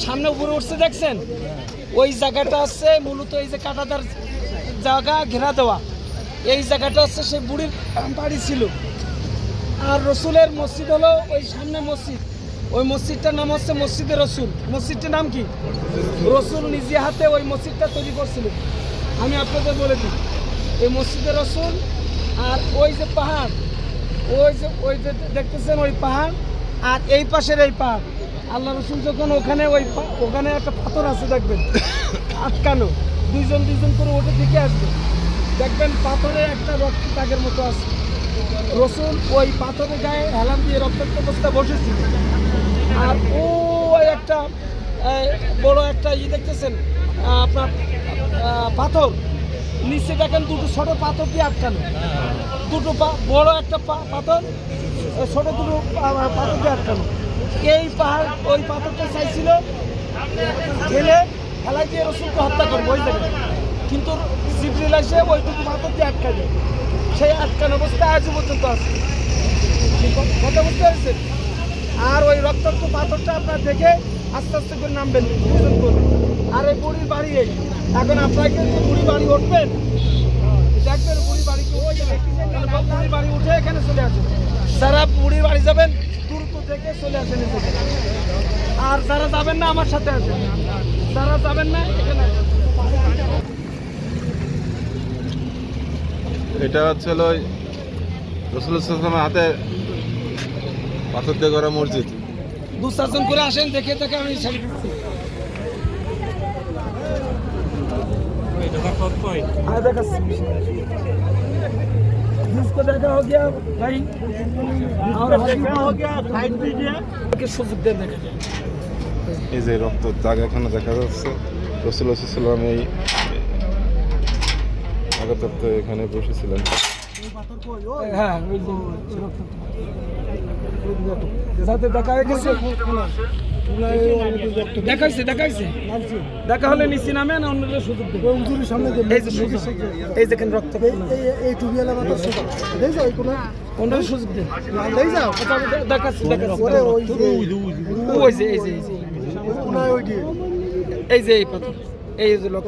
সামনে উপরে উঠছে দেখছেন, ওই জায়গাটা হচ্ছে মূলত এই যে কাঁটাদার জায়গা ঘেরা দেওয়া, এই জায়গাটা হচ্ছে সেই বুড়ির বাড়ি ছিল। আর রসুলের মসজিদ হলো ওই সামনে মসজিদ, ওই মসজিদটার নাম হচ্ছে মসজিদে রসুল। মসজিদটার নাম কি? রসুল নিজে হাতে ওই মসজিদটা তৈরি করছিলেন। আমি আপনাদের বলে দিই, এই মসজিদে রসুল। আর ওই যে পাহাড়, ওই যে দেখতেছেন ওই পাহাড়, আর এই পাশের এই পাহাড়, আল্লাহ রসুল যখন ওখানে একটা পাথর আছে দেখবেন আটকানো, দুইজন করে ওটা দিকে আসবে, দেখবেন পাথরে একটা রক্ত দাগের মতো আছে। রসুল ওই পাথরের গায়ে হেলান দিয়ে রক্তাক্ত অবস্থায় বসেছিল। আর ওই একটা বড় একটা দেখতেছেন আপনার পাথর, নিচে দেখেন দুটো ছোট পাথর দিয়ে আটকানো, দুটো বড় একটা পাথর, ছোট দুটো পাথর দিয়ে আটকানো। এই ওই পাথরটা চাইছিল খেলাই দিয়ে রসুলকে হত্যা করবো ওই জায়গায়, কিন্তু জিবরিল এসে ওই দুটো পাথর দিয়ে আটকা দেয়। সেই আটকানো অবস্থায় আজও পর্যন্ত আছে, কথা বুঝতে পারছেন? আর ওই রক্তাক্ত পাথরটা আপনার দেখে আস্তে আস্তে করে নামবেন, দুজন করবেন। আর এই বুড়ির বাড়ি এখন আপনাকে বুড়ি বাড়ি উঠবেন, দেখবেন বুড়ি বাড়িকে বুড়ির বাড়ি উঠে এখানে চলে আসেন। যারা বুড়ির বাড়ি যাবেন দ্রুত থেকে চলে আসেন। আর যারা যাবেন না আমার সাথে আসেন, যারা যাবেন না এখানে। এটা হচ্ছে রাসূলুল্লাহ সাল্লাল্লাহু আলাইহি ওয়াসাল্লামের হাতে পাথর দিয়ে করা মসজিদ। 2-4 জন করে আসেন, দেখে আমি ছাড়ি দিচ্ছি। जिसको देखा हो गया भाई और देखा हो गया फाइट दीजिए के সুযোগ দেন। দেখা যায় এই যে রক্ত দাগ এখানে দেখা যাচ্ছে। রাসূলুল্লাহ সাল্লাল্লাহু আলাইহি ওয়াসাল্লাম আগত এখানে বসেছিলেন। হ্যাঁ, ওই যে রক্ত সাথে দেখা হয়ে গেছে, দেখাইছে দেখা হলে নিচে নামে না অন্য সুযোগ দেবে। সামনে এই দেখেন রক্ত, এই টুবিয়ালা মাথার সুযোগ অন্য সুযোগ দেন। দেখাচ্ছি এই যে এই পাথর, এই যে লোক